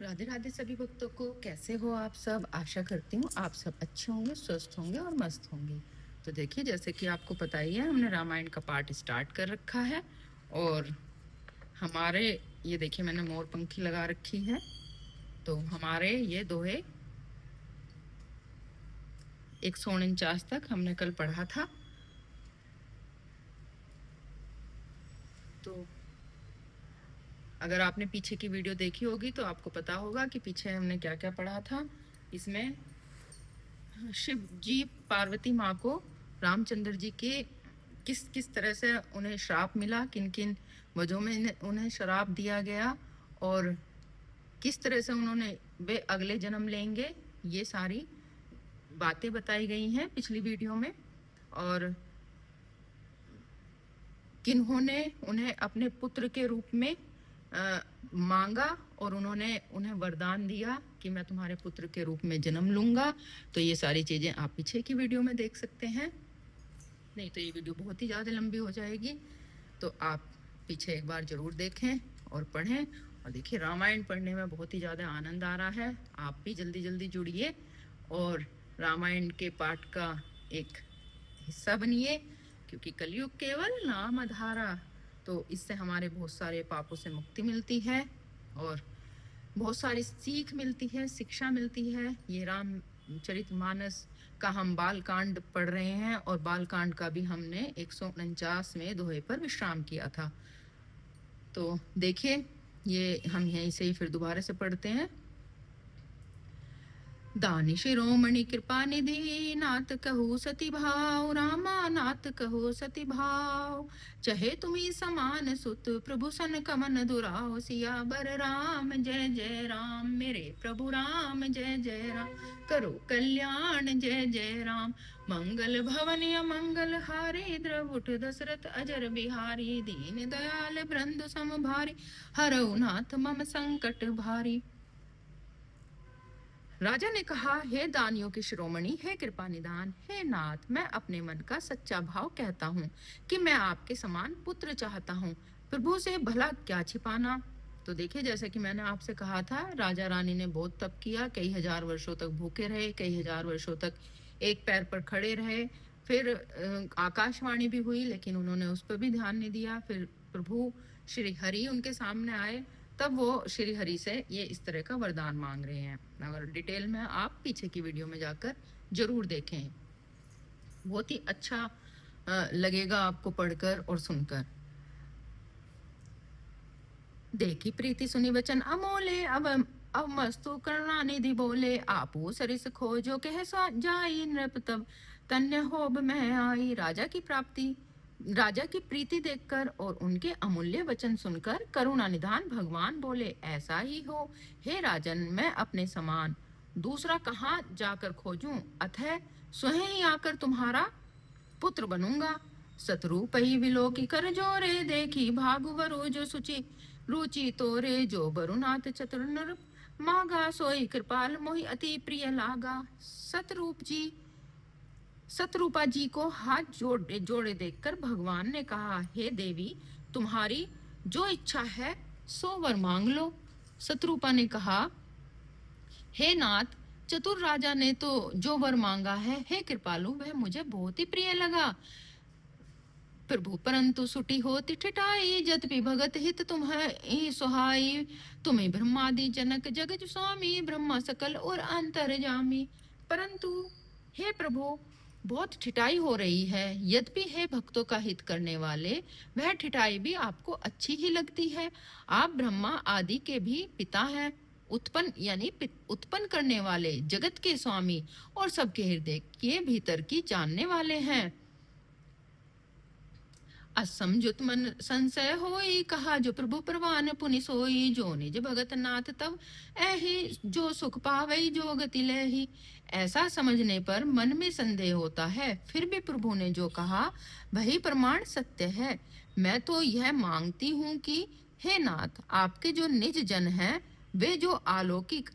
राधे राधे सभी भक्तों को। कैसे हो आप सब? आशा करती हूँ आप सब अच्छे होंगे, स्वस्थ होंगे और मस्त होंगे। तो देखिए, जैसे कि आपको पता ही है, हमने रामायण का पाठ स्टार्ट कर रखा है। और हमारे ये देखिए, मैंने मोर पंखी लगा रखी है। तो हमारे ये दोहे 149 तक हमने कल पढ़ा था। तो अगर आपने पीछे की वीडियो देखी होगी तो आपको पता होगा कि पीछे हमने क्या क्या पढ़ा था। इसमें शिव जी पार्वती माँ को रामचंद्र जी के किस किस तरह से उन्हें श्राप मिला, किन किन वजहों में उन्हें श्राप दिया गया, और किस तरह से उन्होंने वे अगले जन्म लेंगे, ये सारी बातें बताई गई हैं पिछली वीडियो में। और किन्होंने उन्हें अपने पुत्र के रूप में मांगा और उन्होंने उन्हें वरदान दिया कि मैं तुम्हारे पुत्र के रूप में जन्म लूंगा। तो ये सारी चीजें आप पीछे की वीडियो में देख सकते हैं। नहीं तो ये वीडियो बहुत ही ज़्यादा लंबी हो जाएगी। तो आप पीछे एक बार ज़रूर देखें और पढ़ें। और देखिए, रामायण पढ़ने में बहुत ही ज़्यादा आनंद आ रहा है। आप भी जल्दी जल्दी जुड़िए और रामायण के पाठ का एक हिस्सा बनिए, क्योंकि कलयुग केवल नाम आधारा। तो इससे हमारे बहुत सारे पापों से मुक्ति मिलती है और बहुत सारी सीख मिलती है, शिक्षा मिलती है। ये रामचरितमानस का हम बाल कांड पढ़ रहे हैं और बाल कांड का भी हमने 149वें दोहे पर विश्राम किया था। तो देखिए, ये हम यहीं से ही फिर दोबारा से पढ़ते हैं। दानी शिरोमणि कृपा निधि, नाथ कहु सती भाव, रामा नाथ कहु सती भाव। चहे तुम्ही समान सुत, प्रभु सन कमन दुराव। सिया बर राम जय जय राम, मेरे प्रभु राम जय जय राम। करो कल्याण जय जय राम, मंगल भवन अमंगल हारी। द्रवुठ दशरथ अजर बिहारी, दीन दयाल बृंद सम भारी। हरऊ नाथ मम संकट भारी। राजा ने कहा, हे दानियों के शिरोमणि, हे कृपा निदान, हे नाथ, मैं अपने मन का सच्चा भाव कहता हूँ कि मैं आपके समान पुत्र चाहता हूँ। प्रभु से भला क्या छिपाना। तो देखिए, जैसे कि मैंने आपसे कहा था, राजा रानी ने बहुत तप किया, कई हजार वर्षों तक भूखे रहे, कई हजार वर्षों तक एक पैर पर खड़े रहे। फिर आकाशवाणी भी हुई, लेकिन उन्होंने उस पर भी ध्यान नहीं दिया। फिर प्रभु श्री हरि उनके सामने आए, तब वो श्री हरि से ये इस तरह का वरदान मांग रहे हैं। अगर डिटेल में आप पीछे की वीडियो में जाकर जरूर देखें, बहुत ही अच्छा लगेगा आपको पढ़कर और सुनकर। देखी प्रीति सुनी वचन अमोले, अब मस्तु करुणा निधि बोले। आपू सरिस खोजो कह जाई, नृप तब तन्य होब मैं आई। राजा की प्रीति देखकर और उनके अमूल्य वचन सुनकर करुणा निधान भगवान बोले, ऐसा ही हो हे राजन, मैं अपने समान दूसरा कहाँ जाकर खोजूं। अतः स्वयं ही आकर तुम्हारा पुत्र बनूंगा। सतरूप ही विलोकी कर जोरे, देखी भागुवरु जो सुचि रुचि तोरे। जो बरुनाथ चतुर नर मागा, सोई कृपाल मोहि अति प्रिय लागा। सतरूपा जी को हाथ जोड़े देखकर भगवान ने कहा, हे देवी, तुम्हारी जो इच्छा है सो वर मांग लो। सतरूपा ने कहा, हे नाथ, चतुर राजा ने तो जो वर मांगा है, हे कृपालु, वह मुझे बहुत ही प्रिय लगा। प्रभु परंतु सुटी होती ठिठाई, जतपि भगत हित तुम्हें सुहाई। तुम्हें ब्रह्मादि जनक जगत स्वामी, ब्रह्मा सकल और अंतर्जामी। परंतु हे प्रभु, बहुत ठिठाई हो रही है। यद्यपि हे भक्तों का हित करने वाले, वह ठिठाई भी आपको अच्छी ही लगती है। आप ब्रह्मा आदि के भी पिता हैं, उत्पन्न करने वाले, जगत के स्वामी और सबके हृदय के भीतर की जानने वाले हैं। असमझुत मन संशय होई, कहा जो प्रभु परवान पुनि सोई। जो निज भगत नाथ तब ऐही, जो सुख पावई जो गति लेही। ऐसा समझने पर मन में संदेह होता है, फिर भी प्रभु ने जो कहा वही प्रमाण सत्य है। मैं तो यह मांगती हूँ कि हे नाथ, आपके जो निज जन हैं, वे जो अलौकिक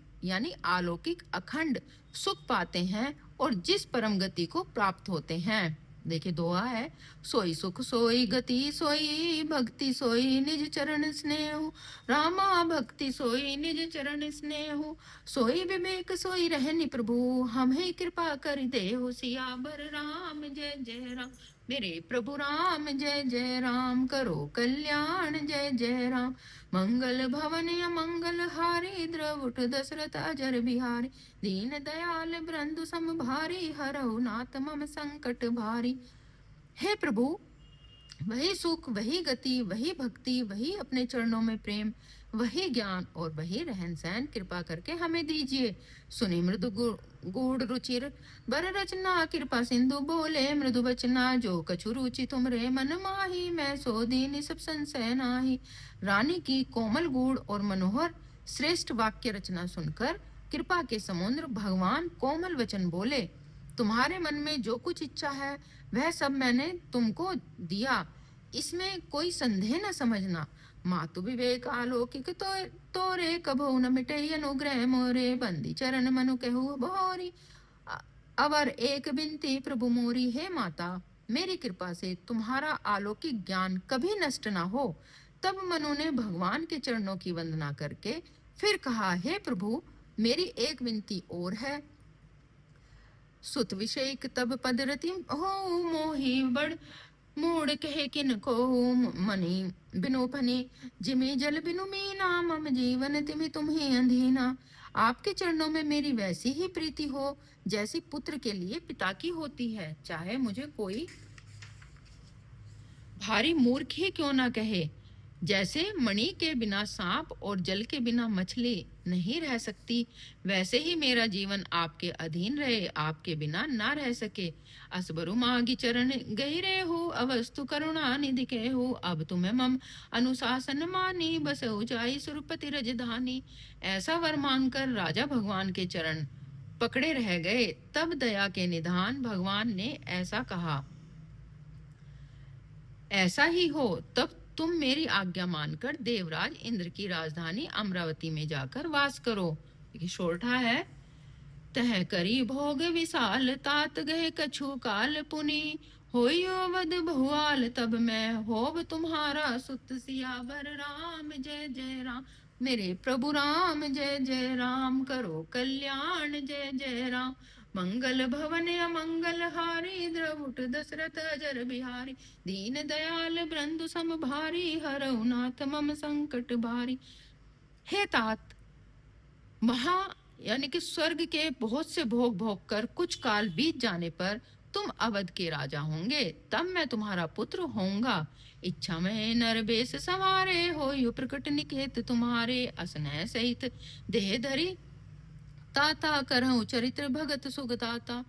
अखंड सुख पाते हैं और जिस परम गति को प्राप्त होते हैं, देखिए दोहा है, सोई सुख सोई गति सोई भक्ति सोई निज चरण स्नेहु, रामा भक्ति सोई निज चरण स्नेहु, सोई विवेक सोई रहनि प्रभु, हम ही कृपा कर देहु, सियावर राम जय जय राम। मेरे प्रभु राम जय जय राम, करो कल्याण जय जय राम, मंगल भवन मंगल हारी, द्रवुट दशरथ अजर बिहारी, दीन दयाल बृंदु सम भारी, हरहु नाथ मम संकट भारी। हे प्रभु, वही सुख वही गति वही भक्ति वही अपने चरणों में प्रेम वही ज्ञान और वही रहन सहन कृपा करके हमें दीजिए। सुनी मृदु गूढ़ रुचिर बर रचना, कृपा सिंधु बोले मृदु बचना, जो कछु रुचि तुमरे मन माही, मैं सो दीन सब संशय नाही। रानी की कोमल गूढ़ और मनोहर श्रेष्ठ वाक्य रचना सुनकर कृपा के समुद्र भगवान कोमल वचन बोले, तुम्हारे मन में जो कुछ इच्छा है वह सब मैंने तुमको दिया, इसमें कोई संदेह न समझना। मातु विवेक आलौकिक तोरे कभो न मिटे अनुग्रह मोरे, बंदी चरण मनु कहु बहोरी। अवर एक बिनती प्रभु मोरी, हे माता मेरी कृपा से तुम्हारा अलौकिक ज्ञान कभी नष्ट ना हो। तब मनु ने भगवान के चरणों की वंदना करके फिर कहा, हे प्रभु मेरी एक विनती और है। सुत विषयक तब पद रति हो मोही, बड़ मूड कहे किन को मनी बिनु फनी, जिमी जल बिनु मीना, मम जीवन तिमि तुम्ही अंधीना। आपके चरणों में मेरी वैसी ही प्रीति हो जैसी पुत्र के लिए पिता की होती है, चाहे मुझे कोई भारी मूर्ख ही क्यों ना कहे। जैसे मणि के बिना सांप और जल के बिना मछली नहीं रह सकती, वैसे ही मेरा जीवन आपके अधीन रहे, आपके बिना ना रह सके। असबरु मागी चरण गहिरे हो, अवस्तु करुणा निधि के हो, अब तुम्हें मम अनुशासन मानी, बस ऊंचाई सुरपति रजधानी। ऐसा वर मांगकर राजा भगवान के चरण पकड़े रह गए। तब दया के निधान भगवान ने ऐसा कहा, ऐसा ही हो तब तुम मेरी आज्ञा मानकर देवराज इंद्र की राजधानी अमरावती में जाकर वास करो। देखिए शोरठा है, तह करी भोग विशाल, तात गए कछु काल पुनि, होइयो वद बहुआल, तब मैं होब तुम्हारा सुत, सियावर राम जय जय राम। मेरे प्रभु राम जय जय राम, करो कल्याण जय जय राम, मंगल भवन अमंगल हारी, द्रवुट दशरथ अजर बिहारी, दीन दयाल बृंदु सम भारी, हरहु नाथ मम संकट भारी। हे तात, महा यानी कि स्वर्ग के बहुत से भोग भोग कर कुछ काल बीत जाने पर तुम अवध के राजा होंगे, तब मैं तुम्हारा पुत्र होऊंगा। इच्छा में नर बेस संवारे, हो प्रकट निकेत तुम्हारे, असनय सहित देह धरी, ताता करहु चरित्र भगत सुगताता।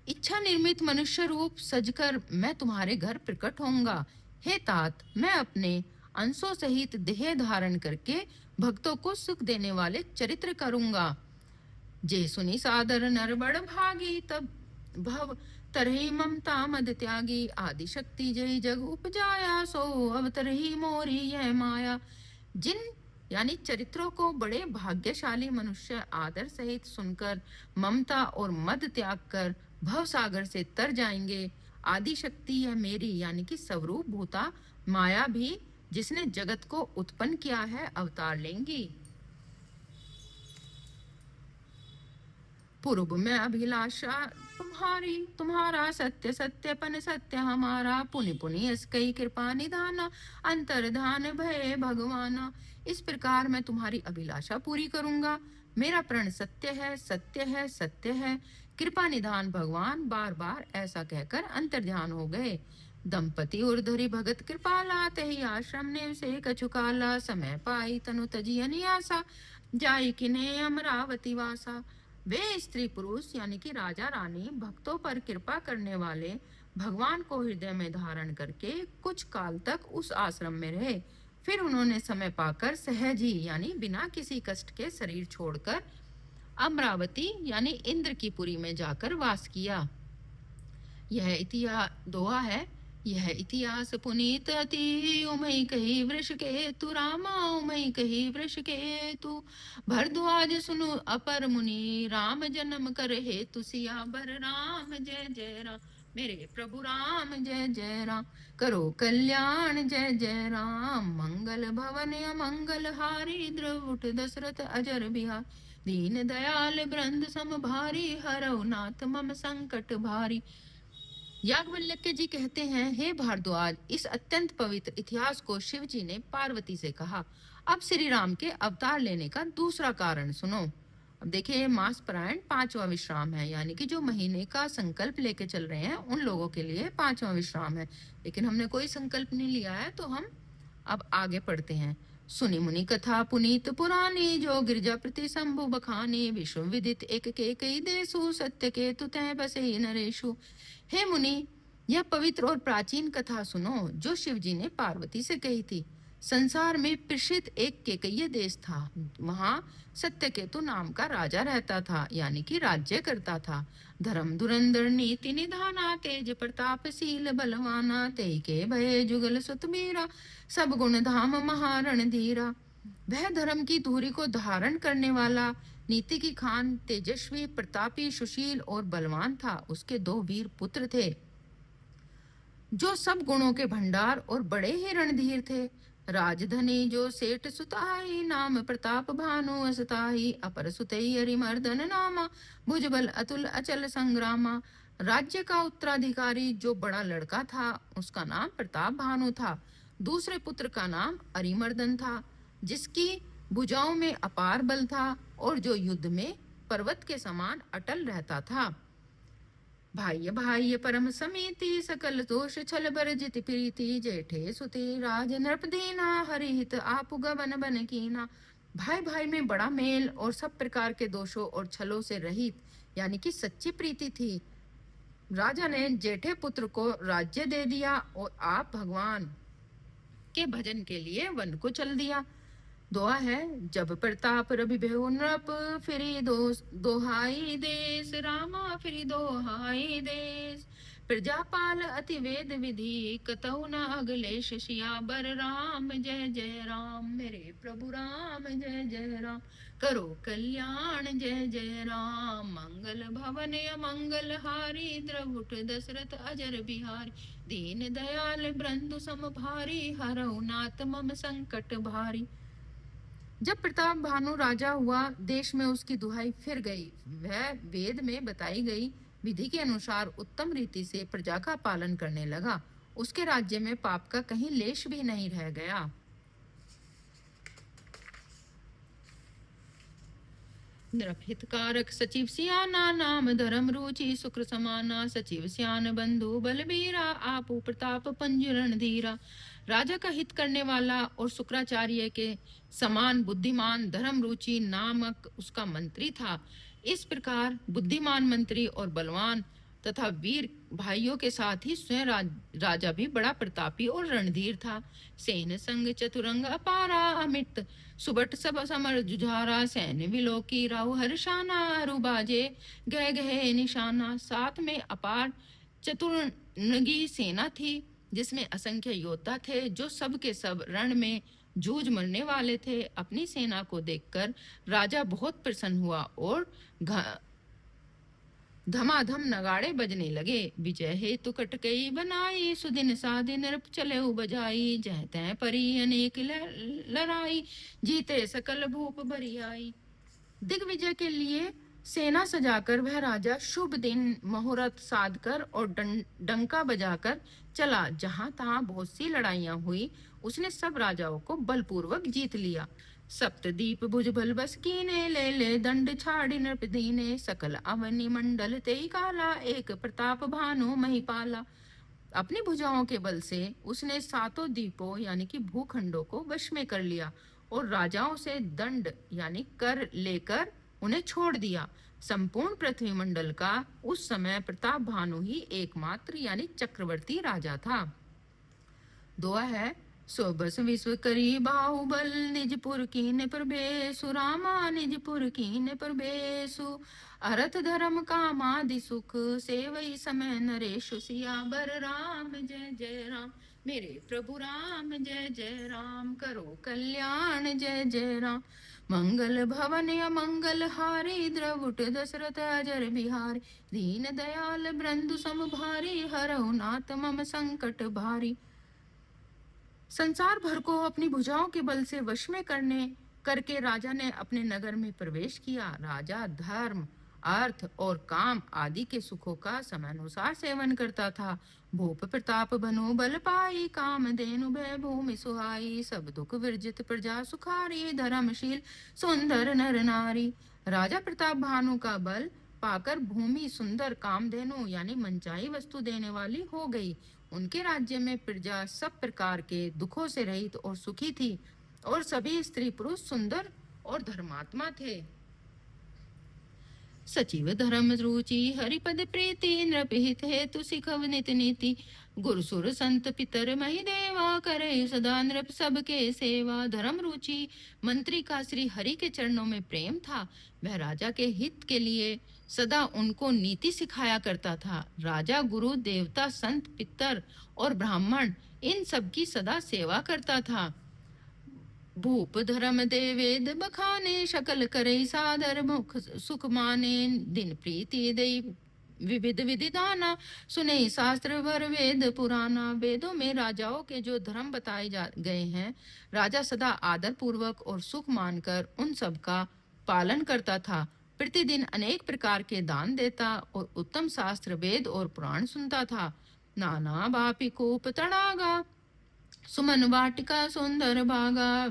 इच्छा निर्मित मनुष्य रूप सजकर मैं तुम्हारे घर प्रकट होऊंगा। हे तात, मैं अपने अंशों सहित देह धारण करके भक्तों को सुख देने वाले चरित्र करूंगा। जे सुनी सादर नर बड़ भागी, तब भव तरही ममता मद त्यागी, आदि शक्ति जय जग उपजाया, सो अवतरही मोरी यह माया। जिन यानी चरित्रों को बड़े भाग्यशाली मनुष्य आदर सहित सुनकर ममता और मद त्याग कर भव सागर से तर जाएंगे, आदि शक्ति यह मेरी यानी कि स्वरूप भूता माया भी जिसने जगत को उत्पन्न किया है अवतार लेंगी। पूर्व में अभिलाषा तुम्हारी, तुम्हारा सत्य सत्यपन सत्य हमारा, पुनि पुनि इसकई कृपा निधाना, अंतर्धान भय भगवाना। इस प्रकार मैं तुम्हारी अभिलाषा पूरी करूंगा। मेरा प्रण सत्य है सत्य है सत्य है, कृपा निधान भगवान बार बार ऐसा कहकर अंतर्ध्यान हो गए। दंपति उर्धरी भगत कृपाला, तही आश्रम ने से कछुकाला, समय पाई तनु तजी अनियासा, जाई किने अमरावती वासा। वे स्त्री पुरुष यानी कि राजा रानी भक्तों पर कृपा करने वाले भगवान को हृदय में धारण करके कुछ काल तक उस आश्रम में रहे। फिर उन्होंने समय पाकर सहज ही यानी बिना किसी कष्ट के शरीर छोड़कर अमरावती यानी इंद्र की पुरी में जाकर वास किया। यह इतिहास दोहा है, यह इतिहास पुनीत अति, उमई कही वृष के तु रामा, उमई कही वृष के तु, भरद्वाज सुनु अपर मुनि, राम जन्म कर हे तु, सियावर राम जय जय राम। मेरे प्रभु राम जय जय राम, करो कल्याण जय जय राम। मंगल भवन अमंगल हारी, द्रवुट दशरथ अजर बिहार। दीन दयाल ब्रंद सम भारी, हरौ नाथ मम संकट भारी। याज्ञवल्क्य जी कहते हैं, हे भारद्वाज, इस अत्यंत पवित्र इतिहास को शिव जी ने पार्वती से कहा। अब श्री राम के अवतार लेने का दूसरा कारण सुनो। अब देखिए, मास परायण पांचवा विश्राम है, यानी कि जो महीने का संकल्प लेके चल रहे हैं उन लोगों के लिए पांचवा विश्राम है। लेकिन हमने कोई संकल्प नहीं लिया है, तो हम अब आगे पढ़ते हैं। सुनि मुनि कथा पुनीत पुरानी, जो गिरजा प्रति शंभु बखानी। विश्व विदित एक के कई देशु, सत्य के तुतः बसे नरेशु। हे मुनि, यह पवित्र और प्राचीन कथा सुनो जो शिव जी ने पार्वती से कही थी। संसार में प्रसिद्ध एक केकय्य देश था। वहां सत्यकेतु नाम का राजा रहता था, यानी कि राज्य करता था। धर्म धुरंधर नीति निधाना, तेज प्रतापशील बलवाना। ते के भय जुगल सुत मीरा, सब गुण धाम महारण धीरा। वह धर्म की धुरी को धारण करने वाला, नीति की खान, तेजस्वी, प्रतापी, सुशील और बलवान था। उसके दो वीर पुत्र थे जो सब गुणों के भंडार और बड़े ही रणधीर थे। राजधनी जो सेठ सुताई, नाम प्रताप भानु असताई। अपर सुतई अरिमर्दन नामा, भुजबल अतुल अचल संग्रामा। राज्य का उत्तराधिकारी जो बड़ा लड़का था, उसका नाम प्रताप भानु था। दूसरे पुत्र का नाम अरिमर्दन था, जिसकी भुजाओं में अपार बल था और जो युद्ध में पर्वत के समान अटल रहता था। भाई भाई परम समीति, सकल दोष छल बरजित प्रीति। जेठे सुते राज नृप दीना, हरिहित आप गवन बन कीना। भाई भाई में बड़ा मेल और सब प्रकार के दोषों और छलों से रहित, यानी कि सच्ची प्रीति थी। राजा ने जेठे पुत्र को राज्य दे दिया और आप भगवान के भजन के लिए वन को चल दिया। दुआ है, जब प्रताप रवि भेउ नृप, फिरी दोहाई देश। रामा फिरी दोहाई देश। प्रजापाल अति वेद विधि, कतौ न अगलेश। सियावर राम जय जय राम, मेरे प्रभु राम जय जय राम। करो कल्याण जय जय राम। मंगल भवन अमंगल हारी, द्रवुट दशरथ अजर बिहारी। दीन दयाल बृंदु सम भारी, हरौ नाथ मम संकट भारी। जब प्रताप भानु राजा हुआ, देश में उसकी दुहाई फिर गई। वह वेद में बताई गई विधि के अनुसार उत्तम रीति से प्रजा का पालन करने लगा। उसके राज्य में पाप का कहीं लेश भी नहीं रह गया। नृपहितकारक सचिव सियाना, नाम धर्म रुचि शुक्र समाना। सचिव सियान बंधु बलबीरा, आपू प्रताप पंजरण धीरा। राजा का हित करने वाला और शुक्राचार्य के समान बुद्धिमान धर्म रुचि नामक उसका मंत्री था। इस प्रकार बुद्धिमान मंत्री और बलवान तथा वीर भाइयों के साथ ही स्वयं राजा भी बड़ा प्रतापी और रणधीर था। सेन संग चतुरंग अपारा, अमित सुबट सब समर जुझारा। सैन्य विलोकी राहु हर्षाना, अरुबाजे गह गहे निशाना। साथ में अपार चतुर्नगी सेना थी, जिसमें असंख्य योद्धा थे जो सब के सब रण में जूझ मरने वाले थे। अपनी सेना को देखकर राजा बहुत प्रसन्न हुआ और धमाधम नगाड़े बजने लगे। विजय हेतु कटकई बनाई, सुदिन सादिन नृप चले बजाई। जह तह परी अनेक लड़ाई, जीते सकल भूप भरी आई। दिग्विजय के लिए सेना सजाकर वह राजा शुभ दिन मुहूर्त साध कर और डंका बजाकर चला। जहां तहां बहुत सी लड़ाइयां हुई, उसने सब राजाओं को बलपूर्वक जीत लिया। सप्तदीप भुजबल बस कीने, ले ले दंड छाड़ी नृप दीने। सकल अवनि मंडल तेई काला, एक प्रताप भानु महिपाला। अपनी भुजाओं के बल से उसने सातों द्वीपों यानी कि भूखंडों को वश में कर लिया और राजाओं से दंड यानी कर लेकर उन्हें छोड़ दिया। संपूर्ण पृथ्वी मंडल का उस समय प्रताप भानु ही एकमात्र यानी चक्रवर्ती राजा था। दुआ है, सो बस विश्व करी बाहुबल, निजपुर कीने प्रभेसु। रामा निजपुर कीने प्रभेसु, अरथ धर्म कामादि सुख। सेवई समय नरेशु, सियावर राम जय जय राम। मेरे प्रभु राम जय जय राम, करो कल्याण जय जय राम। मंगल भवन अमंगल हारी, द्रवुट दशरथ अजर बिहारी। दीन दयाल बृंदु सम भारी, हरहु नाथ मम संकट भारी। संसार भर को अपनी भुजाओं के बल से वश में करके राजा ने अपने नगर में प्रवेश किया। राजा धर्म, अर्थ और काम आदि के सुखों का समयानुसार सेवन करता था। भूप प्रताप बनो बल पाई, काम धेनु भय भूमि सुहाई। सब दुख विरजित प्रजा सुखारी, धर्मशील सुंदर नर नारी। राजा प्रताप भानु का बल पाकर भूमि सुंदर कामधेनु यानी मनचाही वस्तु देने वाली हो गई। उनके राज्य में प्रजा सब प्रकार के दुखों से रहित और सुखी थी, और सभी स्त्री पुरुष सुंदर और धर्मात्मा थे। सचिव धर्म रुचि, हरिपद प्रीति, नृपहित हेतु सिखव नित नीति। गुरु सुर संत पितर मही देवा, करे सदा नृप सबके सेवा। धर्म रुचि मंत्री का श्री हरि के चरणों में प्रेम था। वह राजा के हित के लिए सदा उनको नीति सिखाया करता था। राजा गुरु देवता संत पितर और ब्राह्मण इन सब की सदा सेवा करता था। भूप धर्म दे वेद बखाने, शकल करे सादर मुख सुख माने। दिन प्रीति दे विविध विधि दाना, सुने शास्त्र वर वेद पुराना। वेदों में राजाओं के जो धर्म बताए गए हैं, राजा सदा आदर पूर्वक और सुख मानकर उन सब का पालन करता था। प्रतिदिन अनेक प्रकार के दान देता और उत्तम शास्त्र वेद और पुराण सुनता था। नाना बापी कोप तड़ागा, सुमन वाटिका सुंदर बागा।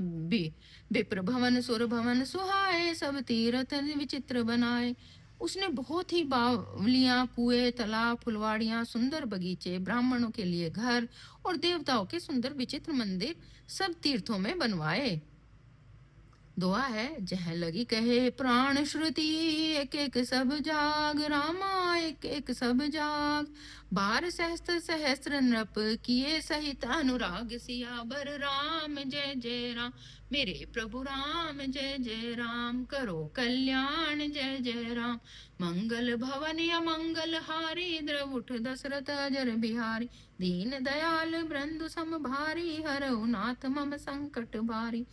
विप्र भवन सुर भवन सुहाए, सब तीर्थ विचित्र बनाए। उसने बहुत ही बावलियां, कुएं, तालाब, फुलवाड़ियां, सुंदर बगीचे, ब्राह्मणों के लिए घर और देवताओं के सुंदर विचित्र मंदिर सब तीर्थों में बनवाए। दुआ है, जह लगी कहे प्राण श्रुति, एक एक सब जाग रामा, एक एक सब जाग। बार सहस्त्र सहस्त्र नृप किए सहित अनुराग, सियावर राम जय जय राम। मेरे प्रभु राम जय जय राम, करो कल्याण जय जय राम। मंगल भवन अमंगल हारी, द्रवुठ दशरथ अजर बिहारी। दीन दयाल बृंदु सम भारी, हरहु नाथ मम संकट भारी।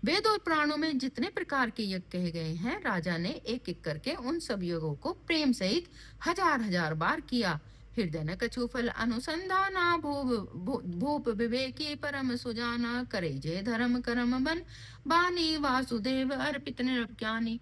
वेद और पुराणों में जितने प्रकार के यज्ञ कहे गए हैं, राजा ने एक एक करके उन सब यज्ञों को प्रेम सहित हजार हजार बार किया। हृदय न कछु फल अनुसंधाना, भूप विवेकी परम सुजाना। करे जय धर्म कर्म बन बानी, वासुदेव अर्पित निरज्ञानी।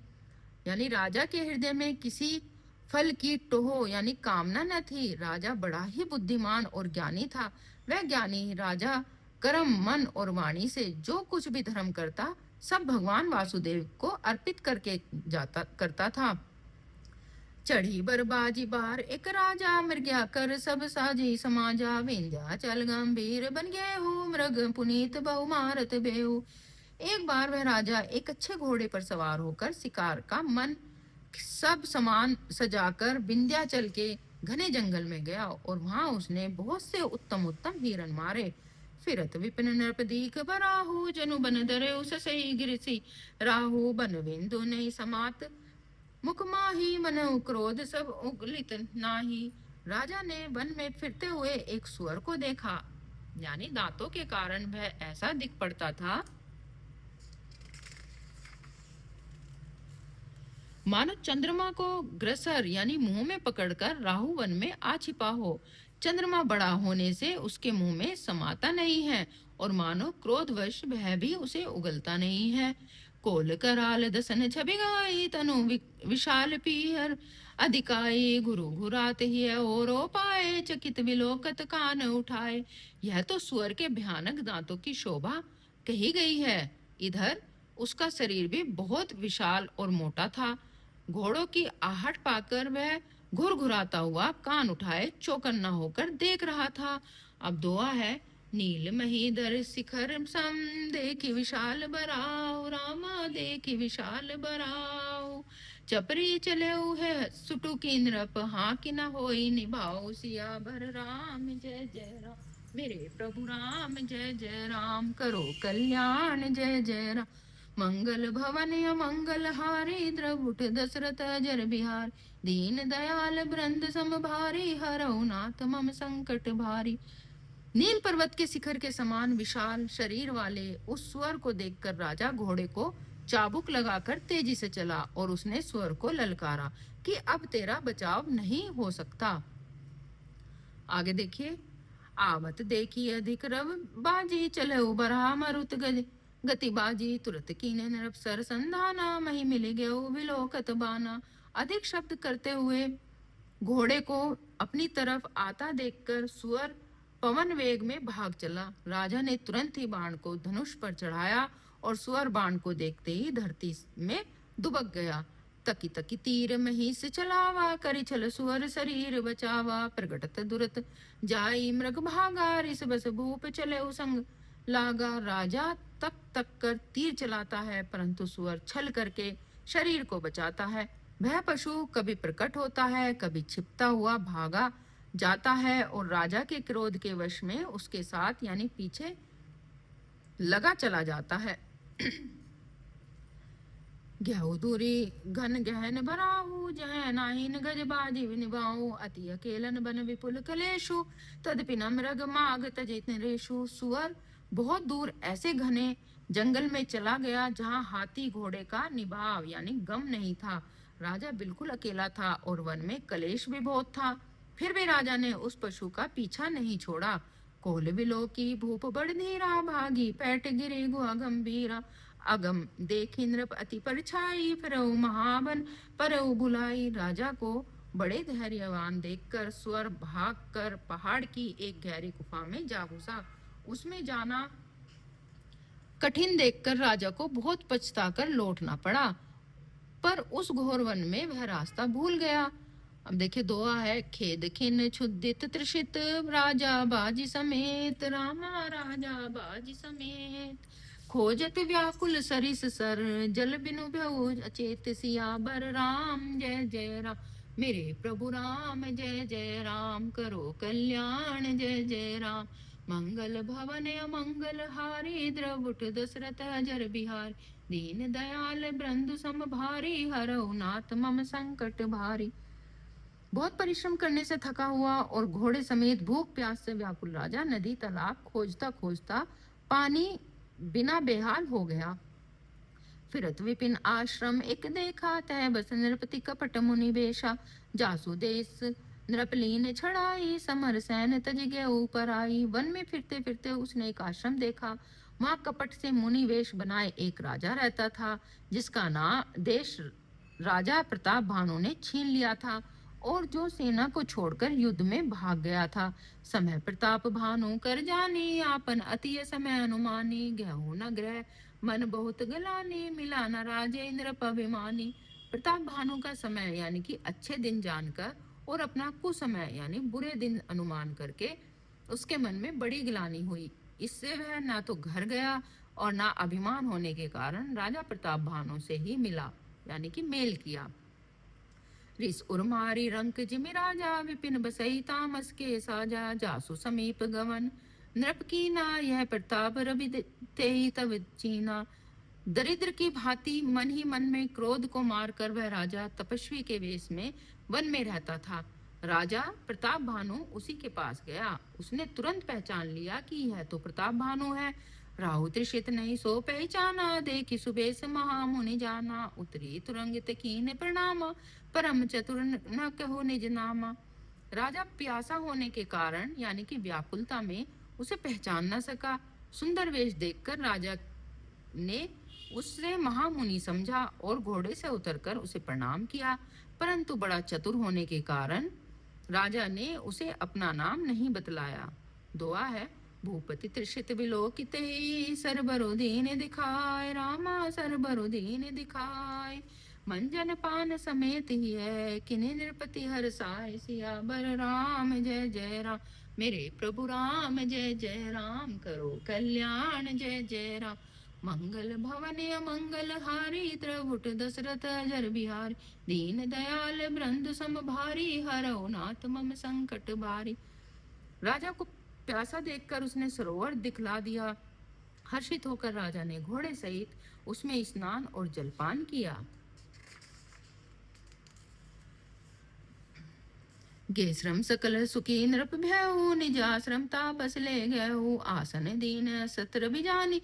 यानी राजा के हृदय में किसी फल की टोह यानी कामना न थी। राजा बड़ा ही बुद्धिमान और ज्ञानी था। वह ज्ञानी राजा कर्म, मन और वाणी से जो कुछ भी धर्म करता, सब भगवान वासुदेव को अर्पित करता था। चढ़ी बरबाजी बार एक राजा, मृग्या कर सब साजी समाजा। विंध्याचल गंभीर बन गए हो, मृग पुनीत बहु मारत बेहू। एक बार वह राजा एक अच्छे घोड़े पर सवार होकर शिकार का मन सब सामान सजाकर विंध्याचल के घने जंगल में गया, और वहां उसने बहुत से उत्तम उत्तम हिरण मारे। फिरत विपिन नृपदीक बराहु, जनु बन दरे उस सही गिरसी राहु। बन बिंदु नहीं समात मुख माही, मन क्रोध सब उगलित नाही। राजा ने वन में फिरते हुए एक सुअर को देखा, यानी दांतों के कारण वह ऐसा दिख पड़ता था मानो चंद्रमा को ग्रसर यानी मुंह में पकड़कर राहु वन में आ छिपा हो। चंद्रमा बड़ा होने से उसके मुंह में समाता नहीं है, और मानो क्रोधवश वह भी उसे उगलता नहीं है। कोल कराल दसन छबिगाई, तनु विशाल पीहर अधिकाई। गुरु घुरात ही और पाए, चकित विलोकत कान उठाए। यह तो सुअर के भयानक दांतों की शोभा कही गई है। इधर उसका शरीर भी बहुत विशाल और मोटा था। घोड़ों की आहट पाकर वह घुरघुराता हुआ कान उठाए चौकन्ना होकर देख रहा था। अब दुआ है, नील महीधर शिखर सम, देखी विशाल बराव रामा, देखी विशाल बराव। चपरी चले है सुटु की नृप, हाँ कि न होई निभाओ। सियावर राम जय जय राम, मेरे प्रभु राम जय जय राम। करो कल्याण जय जय राम। मंगल भवन अमंगल हारी, द्रवुठ दशरथ अजर बिहार। दीन दयाल बृंद सम भारी, हरहु नाथ मम संकट भारी। नील पर्वत के शिखर के समान विशाल शरीर वाले उस सुअर को देखकर राजा घोड़े को चाबुक लगाकर तेजी से चला और उसने स्वर को ललकारा कि अब तेरा बचाव नहीं हो सकता। आगे देखिए, आवत देखी अधिक रव बाजी, चले उबरहा मरुत गज, गति बाजी तुरत कीने नरप सर संधाना, मही मिल गयो विलोकत बाना। अधिक शब्द करते हुए घोड़े को अपनी तरफ आता देखकर सुअर पवन वेग में भाग चला। राजा ने तुरंत ही बाण को धनुष पर चढ़ाया और सुअर बाण को देखते ही धरती में दुबक गया। तकी तकी तीर महिष चलावा, करी छल सुअर शरीर बचावा, प्रगटत दुरत जाई मृग भागा, रिस बस भूप चले उसंग लागा। राजा तक तक कर तीर चलाता है, परंतु सुअर छल करके शरीर को बचाता है। वह पशु कभी प्रकट होता है, कभी छिपता हुआ भागा जाता है और राजा के क्रोध के वश में उसके साथ यानी पीछे लगा चला जाता है। गेहूं दूरी घन गहन बराहु, जह नाहिन गज बाजी निभाऊ, अति अकेलन बन विपुल कलेशु, तदपि न मृग माग तजित नरेशु। सुअर बहुत दूर ऐसे घने जंगल में चला गया जहाँ हाथी घोड़े का निभाव यानी गम नहीं था। राजा बिल्कुल अकेला था और वन में कलेश भी बहुत था। फिर भी राजा ने उस पशु का पीछा नहीं छोड़ा। कोल बिलो की भूप बड़ धीरा, भागी पैठ गिरे गुआ गंभीरा, अगम देखी नृप अति परछाई, फिरऊ महाबन परऊ बुलाई। राजा को बड़े धैर्यवान देखकर सुअर भागकर पहाड़ की एक गहरी गुफा में जा घुसा। उसमें जाना कठिन देखकर राजा को बहुत पछताकर लौटना पड़ा, पर उस घोर वन में वह रास्ता भूल गया। अब देखिए दोहा है, खेद खिन क्षुदित त्रिषित, राजा बाजी समेत, रामा राजा बाजी समेत, खोजत व्याकुल सरिस सर, जल बिनु भयउ अचेत सियाबर, राम जय जय राम मेरे प्रभु राम, जय जय राम करो कल्याण, जय जय राम मंगल भवन अमंगल हारी, द्रवुट दशरथ अजर बिहारी, दीन दयाल बृंदु सम भारी, हरऊ नाथ मम संकट भारी। बहुत परिश्रम करने से थका हुआ और घोड़े समेत भूख प्यास से व्याकुल राजा नदी तालाब खोजता खोजता पानी बिना बेहाल हो गया। फिरत विपिन आश्रम एक देखा, तह बस नृपति कपट मुनि बेशा, जासु देश नृपलीन छड़ाई, समर सैन तज गए ऊपर आई। वन में फिरते फिरते उसने एक आश्रम देखा। वहां कपट से मुनि वेश बनाए एक राजा रहता था, जिसका नाम देश राजा प्रताप भानु ने छीन लिया था और जो सेना को छोड़कर युद्ध में भाग गया था। समय प्रताप भानु कर जानी, आपन अति समय अनुमानी, गहु न ग्रह मन बहुत गलानी, मिला न राजेंद्र अभिमानी। प्रताप भानु का समय यानी कि अच्छे दिन जानकर और अपना कुसमय यानी बुरे दिन अनुमान करके उसके मन में बड़ी गिलानी हुई। इससे वह ना तो घर गया और ना अभिमान होने के कारण राजा प्रताप भानु से ही मिला यानी कि मेल किया। रिस उर्मारी रंक जिमि राजा, विपिन बसई तामस के साजा, जासु समीप गवन नृप कीना, यह प्रताप रवि ते तब चीना। दरिद्र की भांति मन ही मन में क्रोध को मारकर वह राजा तपस्वी के वेश में वन में रहता था। राजा प्रताप भानु उसी के पास गया। उसने तुरंत पहचान लिया कि यह तो प्रताप भानु है। राहु त्रिषित नहीं सो पहचाना, देखी सुबेश महामुनि जाना, उतरी तुरंगित कीन प्रणामा, परम चतुर न कहो निज नामा। राजा प्यासा होने के कारण यानी कि व्याकुलता में उसे पहचान न सका। सुंदर वेश देखकर राजा ने उससे महामुनि समझा और घोड़े से उतरकर उसे प्रणाम किया, परंतु बड़ा चतुर होने के कारण राजा ने उसे अपना नाम नहीं बतलाया। दुआ है, भूपति त्रिषित विलोकित सरबरुदीन दिखाए, रामा सरबरुदीन दिखाए, मंजन पान समेत ही है, किन्हीं नृपति हर साय, सियाबर राम जय जय राम मेरे प्रभु राम, जय जय राम करो कल्याण, जय जय राम मंगल भवन अमंगल हारी, द्रवुट दशरथ अजर बिहारी, दीन दयाल बृंद सम भारी, हरऊ नाथ मम संकट भारी। राजा को प्यासा देखकर उसने सरोवर दिखला दिया। हर्षित होकर राजा ने घोड़े सहित उसमें स्नान और जलपान किया। गे श्रम सकल सुखी नृप भयउ, निज आश्रम तापस ले गयउ, आसन दीन सत्र बिजानी,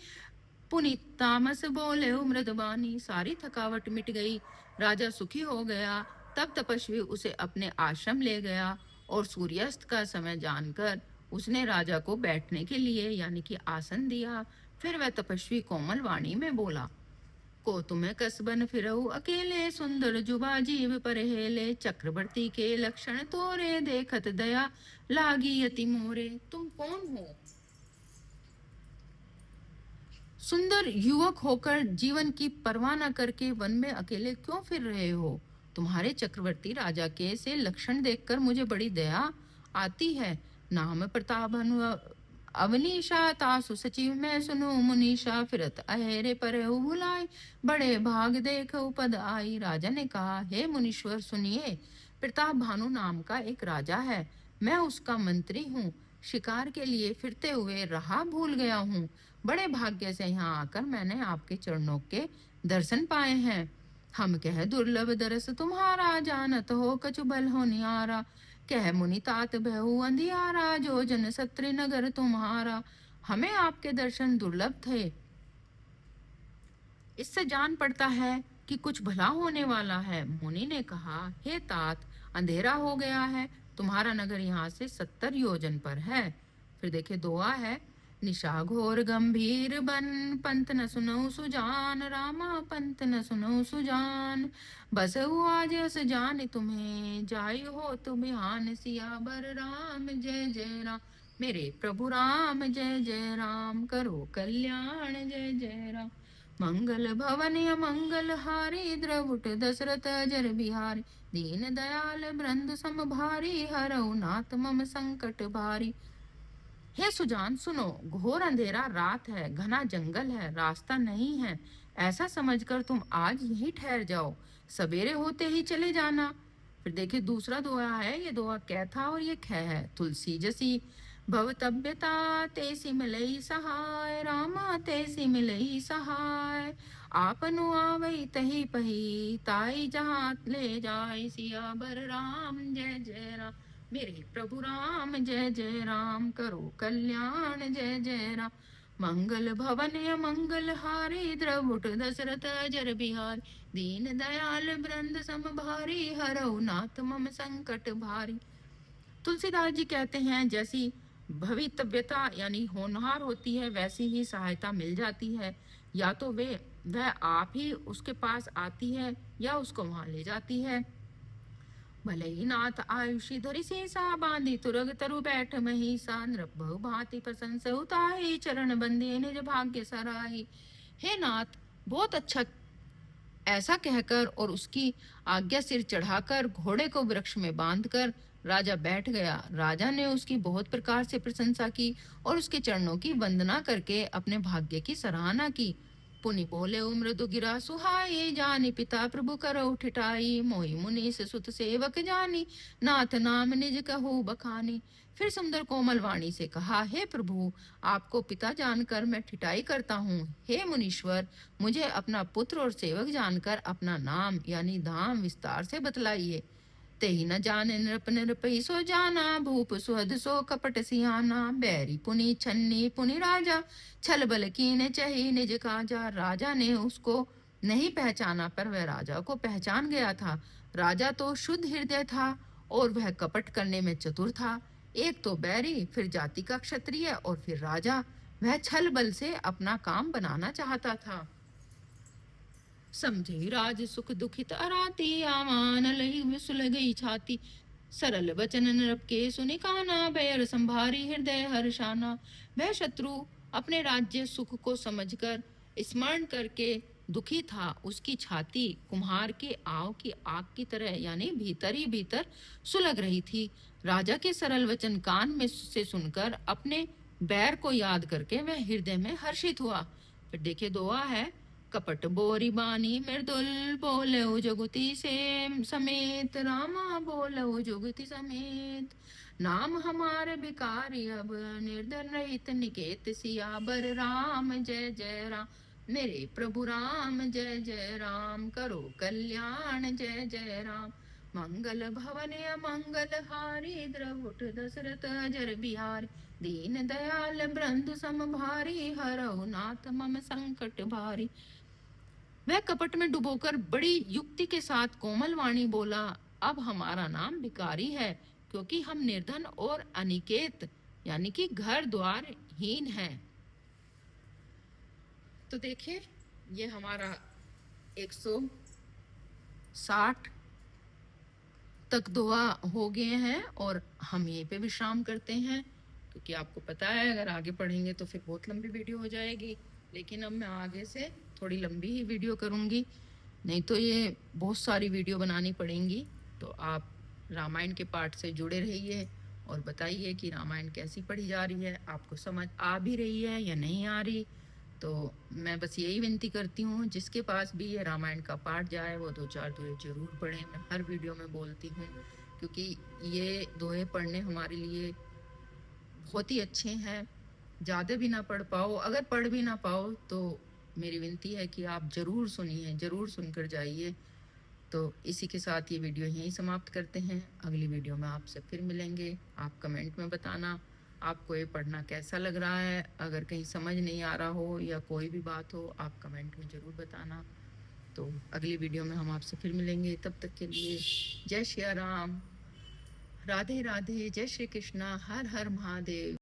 पुनीत तामस बोले मृदवानी। सारी थकावट मिट गई, राजा सुखी हो गया। तब तपस्वी उसे अपने आश्रम ले गया और सूर्यास्त का समय जानकर उसने राजा को बैठने के लिए यानी कि आसन दिया। फिर वह तपस्वी कोमल वाणी में बोला, को तुम्हें कसबन फिरऊ अकेले, सुंदर जुबा जीव पर हेले, चक्रवर्ती के लक्षण तोरे, देखत दया लागी यति मोरे। तुम कौन हो? सुंदर युवक होकर जीवन की परवाह न करके वन में अकेले क्यों फिर रहे हो? तुम्हारे चक्रवर्ती राजा के से लक्षण देखकर मुझे बड़ी दया आती है। नाम प्रताप अवनीशा, तासु सचिव मैं सुनो मुनीषा, फिरत अहेरे पर भुलाए, बड़े भाग देख उपद आई। राजा ने कहा, हे मुनीश्वर सुनिए, प्रताप भानु नाम का एक राजा है, मैं उसका मंत्री हूँ। शिकार के लिए फिरते हुए राह भूल गया हूँ। बड़े भाग्य से यहाँ आकर मैंने आपके चरणों के दर्शन पाए हैं। हम कह दुर्लभ दरस तुम्हारा, जानत हो कछु बल हो नियारा, कह मुनि तात बहु अंधियारा, जो जन सत्र नगर तुम्हारा। हमें आपके दर्शन दुर्लभ थे, इससे जान पड़ता है कि कुछ भला होने वाला है। मुनि ने कहा, हे तात, अंधेरा हो गया है, तुम्हारा नगर यहाँ से 70 योजन पर है। फिर देखे दुआ है, निशा घोर गंभीर बन, पंत न सुनो सुजान, रामा पंत न सुनो सुजान, बस हुआ जस जान तुम्हें, जाय हो तुम बिहान, सियावर राम जय जय राम। मेरे प्रभु राम जय जय राम, करो कल्याण जय जय राम। मंगल भवन मंगल हारी, द्रवुट दशरथ अजर बिहारी, दीन दयाल बृंद सम भारी, हरऊ नाथ मम संकट भारी। हे सुजान सुनो, घोर अंधेरा रात है, घना जंगल है, रास्ता नहीं है, ऐसा समझकर तुम आज यहीं ठहर जाओ, सवेरे होते ही चले जाना। फिर देखिए दूसरा दोहा है, ये दोहा कै था और ये ख है। तुलसी जसी भवतव्यता, तेसी मिलई सहाय, रामा तेसी मिलई सहाय, आपनु आवई तही पही, ताई जहाँ ले जाय, सियावर राम जय जय राम। मेरे प्रभु राम जय जय राम, करो कल्याण जय जय राम। मंगल भवन मंगल हारी, द्रवुट दशरथ अजर बिहारी, दीन दयाल बृंद सम भारी, हरऊ नाथ मम संकट भारी। तुलसीदास जी कहते हैं, जैसी भवितव्यता यानी होनहार होती है, वैसी ही सहायता मिल जाती है। या तो वह आप ही उसके पास आती है या उसको वहां ले जाती है। भले ही नाथ आयुषी धरि सीसा, बांधी तुरग तरु बैठ महिषा, नृप बहु भांति प्रशंस उताई, चरण बंदे निज भाग्य सराही। हे नाथ, बहुत अच्छा। ऐसा कहकर और उसकी आज्ञा सिर चढ़ाकर घोड़े को वृक्ष में बांधकर राजा बैठ गया। राजा ने उसकी बहुत प्रकार से प्रशंसा की और उसके चरणों की वंदना करके अपने भाग्य की सराहना की। पुनि बोले मृदु गिरा सुहाई, जानी पिता प्रभु करो ठिठाई, मोहि मुनीस सुत सेवक जानी, नाथ नाम निज कहू बखानी। फिर सुंदर कोमल वाणी से कहा, हे प्रभु, आपको पिता जानकर मैं ठिठाई करता हूँ। हे मुनीश्वर, मुझे अपना पुत्र और सेवक जानकर अपना नाम यानी धाम विस्तार से बतलाइए। तेहि न जाने नृप निरपई सो जाना, भूप सुहद सो कपट सियाना, बैरी पुनि छन्नी पुनि राजा, छल बल कीन चही निज काजा। राजा ने उसको नहीं पहचाना, पर वह राजा को पहचान गया था। राजा तो शुद्ध हृदय था और वह कपट करने में चतुर था। एक तो बैरी, फिर जाति का क्षत्रिय और फिर राजा। वह छल बल से अपना काम बनाना चाहता था। समझे राज सुख दुखित अराती, आमान लही विसुल गई छाती, सरल वचन नृप के सुनि काना, बैर संभारी हृदय हर्षाना। वह शत्रु अपने राज्य सुख को समझकर स्मरण करके दुखी था। उसकी छाती कुम्हार के आव की आग की तरह यानी भीतर ही भीतर सुलग रही थी। राजा के सरल वचन कान में से सुनकर अपने बैर को याद करके वह हृदय में हर्षित हुआ। फिर देखे दुआ है, कपट बोरी बानी मृदुल, बोले जुगति से समेत, रामा बोले जुगति समेत, नाम हमारे भिकारी अब, निर्धन रहित निकेत, सियावर राम जय जय राम। मेरे प्रभु राम जय जय राम, करो कल्याण जय जय राम। मंगल भवन मंगल हारी द्रवुट दशरथ अजर बिहारी दीन दयाल बृंद सम भारी हरहु नाथ मम संकट भारी। वह कपट में डुबोकर बड़ी युक्ति के साथ कोमल वाणी बोला, अब हमारा नाम भिखारी है, क्योंकि हम निर्धन और अनिकेत यानी कि घर द्वार हीन है। तो देखिए ये हमारा 160 तक दुआ हो गए हैं और हम यहीं पे विश्राम करते हैं, क्योंकि आपको पता है अगर आगे पढ़ेंगे तो फिर बहुत लंबी वीडियो हो जाएगी। लेकिन अब मैं आगे से थोड़ी लंबी ही वीडियो करूँगी, नहीं तो ये बहुत सारी वीडियो बनानी पड़ेंगी। तो आप रामायण के पाठ से जुड़े रहिए और बताइए कि रामायण कैसी पढ़ी जा रही है, आपको समझ आ भी रही है या नहीं आ रही। तो मैं बस यही विनती करती हूँ, जिसके पास भी ये रामायण का पाठ जाए वो 2-4 दोहे जरूर पढ़ें। मैं हर वीडियो में बोलती हूँ, क्योंकि ये दोहे पढ़ने हमारे लिए बहुत ही अच्छे हैं। ज़्यादा भी ना पढ़ पाओ, अगर पढ़ भी ना पाओ तो मेरी विनती है कि आप ज़रूर सुनिए, ज़रूर सुनकर जाइए। तो इसी के साथ ये वीडियो यहीं समाप्त करते हैं। अगली वीडियो में आपसे फिर मिलेंगे। आप कमेंट में बताना आपको ये पढ़ना कैसा लग रहा है। अगर कहीं समझ नहीं आ रहा हो या कोई भी बात हो, आप कमेंट में ज़रूर बताना। तो अगली वीडियो में हम आपसे फिर मिलेंगे। तब तक के लिए जय श्री राम, राधे राधे, जय श्री कृष्णा, हर हर महादेव।